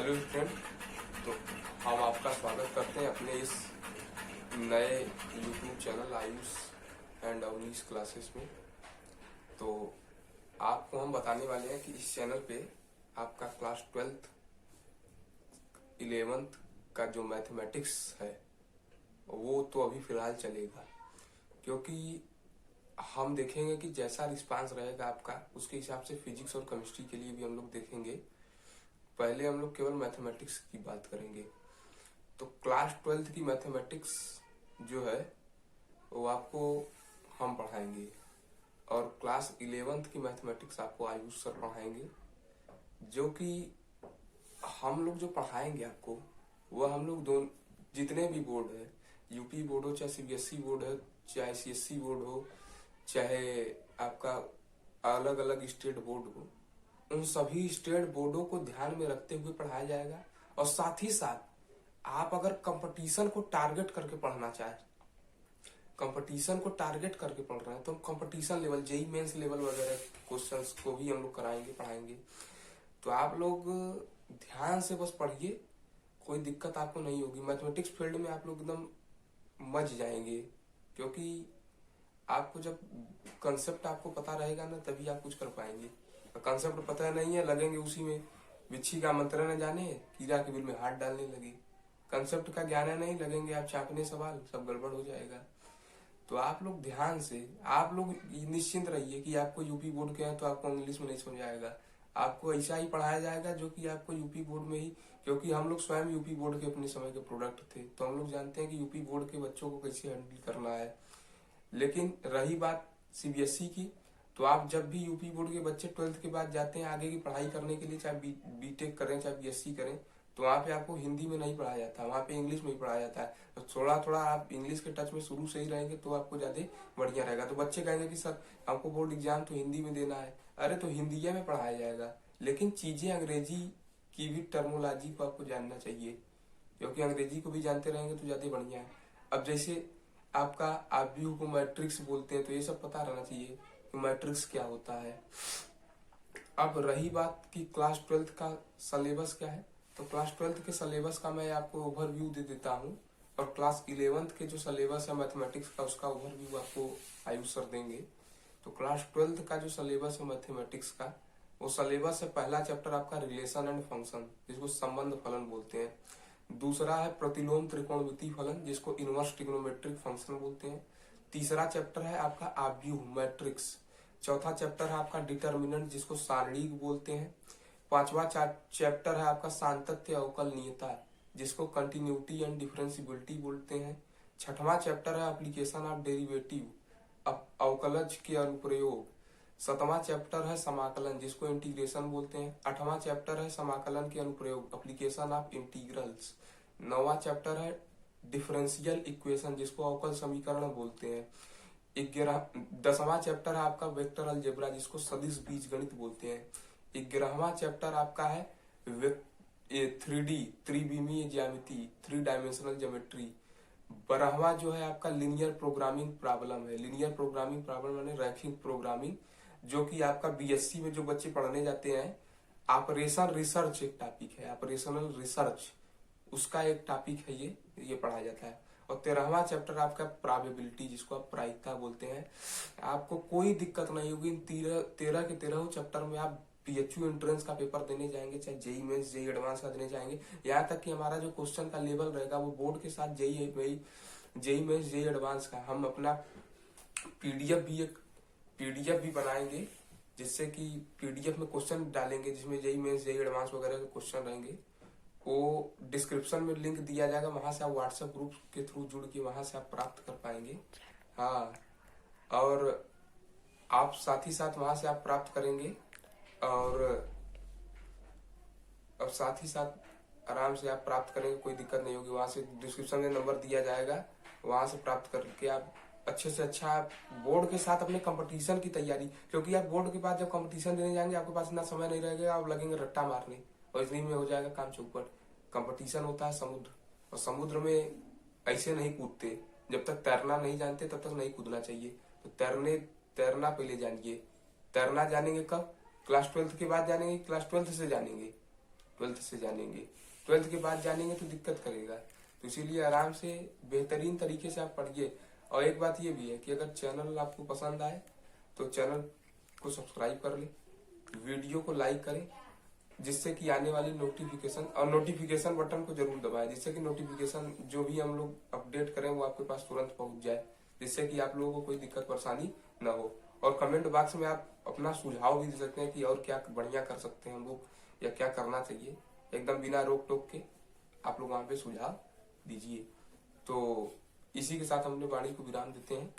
Hello student. तो हम आपका स्वागत करते हैं अपने इस नए YouTube channel Ayush and Avnish classes में। तो आपको हम बताने वाले हैं कि इस चैनल पे आपका क्लास 12th 11th का जो मैथमेटिक्स है वो तो अभी फिलहाल चलेगा, क्योंकि हम देखेंगे कि जैसा रिस्पांस रहेगा आपका उसके हिसाब से फिजिक्स और केमिस्ट्री के लिए भी हम लोग देखेंगे। पहले हम लोग केवल मैथमेटिक्स की बात करेंगे। तो क्लास 12th की मैथमेटिक्स जो है वो आपको हम पढ़ाएंगे और क्लास 11th की मैथमेटिक्स आपको आयुष सर पढ़ाएंगे। जो कि हम लोग जो पढ़ाएंगे आपको वह हम लोग दोनों जितने भी बोर्ड है, यूपी बोर्ड हो चाहे सीबीएसई बोर्ड है चाहे सीएससी बोर्ड हो चाहे आपका अलग अलग स्टेट बोर्ड हो, उन सभी स्टेट बोर्डों को ध्यान में रखते हुए पढ़ाया जाएगा। और साथ ही साथ आप अगर कंपटीशन को टारगेट करके पढ़ना चाहे, कंपटीशन को टारगेट करके पढ़ रहे हैं तो competition level JEE mains level वगैरह क्वेश्चंस को भी हम लोग कराएंगे पढ़ाएंगे। तो आप लोग ध्यान से बस पढ़िए, कोई दिक्कत आपको नहीं होगी। मैथमेटिक्स फील्ड में आप लोग एकदम मज जाएंगे, क्योंकि आपको जब कंसेप्ट आपको पता रहेगा ना तभी आप कुछ कर पाएंगे। कंसेप्ट पता नहीं है, लगेंगे उसी में बिच्छी का मंत्र न जाने कीड़ा के बिल में हाथ डालने लगे। कंसेप्ट का ज्ञान है नहीं, लगेंगे आप चापने सवाल, सब गड़बड़ हो जाएगा। तो आप लोग ध्यान से, आप लोग निश्चिंत रहिए कि आपको यूपी बोर्ड के हैं तो आपको इंग्लिश में नहीं समझ आएगा। आपको ऐसा ही पढ़ाया जाएगा जो कि आपको यूपी बोर्ड में ही, क्योंकि हम लोग स्वयं यूपी बोर्ड के अपने समय के प्रोडक्ट थे, तो हम लोग जानते हैं कि यूपी बोर्ड के बच्चों को कैसे हैंडल करना है। लेकिन रही बात सीबीएसई की, तो आप जब भी यूपी बोर्ड के बच्चे 12th के बाद जाते हैं आगे की पढ़ाई करने के लिए, चाहे बीटेक करें चाहे बीएससी करें, तो वहाँ पे आपको हिंदी में नहीं पढ़ाया जाता, वहाँ पे इंग्लिश में ही पढ़ाया जाता है। तो थोड़ा थोड़ा आप इंग्लिश के टच में शुरू से ही रहेंगे तो आपको ज्यादा बढ़िया रहेगा। तो बच्चे कहेंगे कि सर हमको बोर्ड एग्जाम तो हिंदी में देना है, अरे तो हिंदी में पढ़ाया जाएगा, लेकिन चीजें अंग्रेजी की भी टर्मोलॉजी को आपको जानना चाहिए, क्योंकि अंग्रेजी को भी जानते रहेंगे तो ज्यादा बढ़िया है। अब जैसे आपका आप भी को मैट्रिक्स बोलते हैं तो ये सब पता रहना चाहिए कि मैट्रिक्स क्या होता है। अब रही बात कि क्लास 12th का सिलेबस क्या है, तो क्लास 12th के सिलेबस का मैं आपको ओवरव्यू दे देता हूँ, और क्लास 11th के जो सिलेबस है मैथमेटिक्स का उसका ओवरव्यू आपको आयुष सर देंगे। तो क्लास 12th का जो सिलेबस है मैथमेटिक्स का, वो सिलेबस है, पहला चैप्टर आपका रिलेशन एंड फंक्शन जिसको संबंध फलन बोलते हैं। दूसरा है प्रतिलोम त्रिकोणमितीय फलन जिसको इनवर्स ट्रिग्नोमेट्रिक फंक्शन बोलते हैं। तीसरा चैप्टर है आपका आव्यूह मैट्रिक्स। चौथा चैप्टर है आपका डिटर्मिनेंट जिसको सारणिक बोलते हैं। पांचवा चैप्टर है आपका सांतत्य अवकलनीयता जिसको कंटिन्यूटी एंड डिफरेंशियबिलिटी बोलते हैं। छठवां चैप्टर है एप्लीकेशन ऑफ डेरिवेटिव अवकलज के अनुप्रयोग। सातवां चैप्टर है समाकलन जिसको इंटीग्रेशन बोलते हैं। आठवां चैप्टर है समाकलन के अनुप्रयोग एप्लीकेशन ऑफ इंटीग्रल्स। नौवां चैप्टर है डिफरेंशियल इक्वेशन जिसको अवकल समीकरण बोलते हैं। 10वां चैप्टर है आपका वेक्टर अलजेब्रा जिसको सदिश बीजगणित बोलते हैं। 11वां चैप्टर आपका है 3D त्रिविमीय ज्यामिति 3 डायमेंशनल ज्योमेट्री। 12वां जो है आपका लिनियर प्रोग्रामिंग प्रॉब्लम है। लिनियर प्रोग्रामिंग प्रॉब्लम यानी रैखिक प्रोग्रामिंग, जो कि आपका बीएससी में जो बच्चे पढ़ने जाते हैं, ऑपरेशन रिसर्च एक टॉपिक है, ऑपरेशनल रिसर्च उसका एक टॉपिक है, ये पढ़ाया जाता है। और 13वां चैप्टर आपका प्रोबेबिलिटी जिसको आप प्रायिकता बोलते हैं। आपको कोई दिक्कत नहीं होगी इन 13 के 13 चैप्टर में। आप पीएचयू एंट्रेंस का पेपर देने जाएंगे, चाहे जेई मेंस जेई एडवांस का देने जाएंगे, यहाँ तक कि हमारा जो क्वेश्चन का लेवल रहेगा वो बोर्ड के साथ जेई मेंस जेई एडवांस का हम अपना पीडीएफ भी बनाएंगे, जिससे कि पीडीएफ में क्वेश्चन डालेंगे जिसमें जेई मेंस जेई एडवांस वगैरह के क्वेश्चन रहेंगे। वो डिस्क्रिप्शन में लिंक दिया जाएगा, वहां से आप व्हाट्सएप ग्रुप के थ्रू जुड़ के वहां से आप प्राप्त कर पाएंगे। हाँ, और आप साथ ही साथ वहां से आप प्राप्त करेंगे, और अब साथ ही साथ आराम से आप प्राप्त करेंगे, कोई दिक्कत नहीं होगी। वहां से डिस्क्रिप्शन में नंबर दिया जाएगा, वहां से प्राप्त करके आप अच्छे से अच्छा बोर्ड के साथ अपने कंपटीशन की तैयारी, क्योंकि आप बोर्ड के बाद जब कंपटीशन देने जाएंगे आपके पास इतना समय नहीं रहेगा, आप लगेंगे रट्टा मारने और इतनी में हो जाएगा काम चौपट। कंपटीशन होता है समुद्र, और समुद्र में ऐसे नहीं कूदते, जब तक तैरना नहीं जानते तब तक नहीं कूदना चाहिए। तो तैरना पहले जानिए। तैरना जानेंगे कब? क्लास 12th के बाद जानेंगे, क्लास 12th से जानेंगे। ट्वेल्थ से जानेंगे, ट्वेल्थ के बाद जानेंगे तो दिक्कत करेगा। तो इसीलिए आराम से बेहतरीन तरीके से आप पढ़िए। और एक बात ये भी है कि अगर चैनल आपको पसंद आए तो चैनल को सब्सक्राइब कर ले, वीडियो को लाइक करें, जिससे कि आने वाली नोटिफिकेशन, और नोटिफिकेशन बटन को जरूर दबाएं, जिससे कि नोटिफिकेशन जो भी हम लोग अपडेट करें वो आपके पास तुरंत पहुंच जाए, जिससे कि आप लोगों को कोई दिक्कत परेशानी ना हो। और कमेंट बॉक्स में आप अपना सुझाव भी दे सकते हैं कि और क्या बढ़िया कर सकते हैं हम लोग या क्या करना चाहिए, एकदम बिना रोक टोक के आप लोग वहां पे सुझाव दीजिए। तो इसी के साथ हम अपनी वाणी को विराम देते हैं।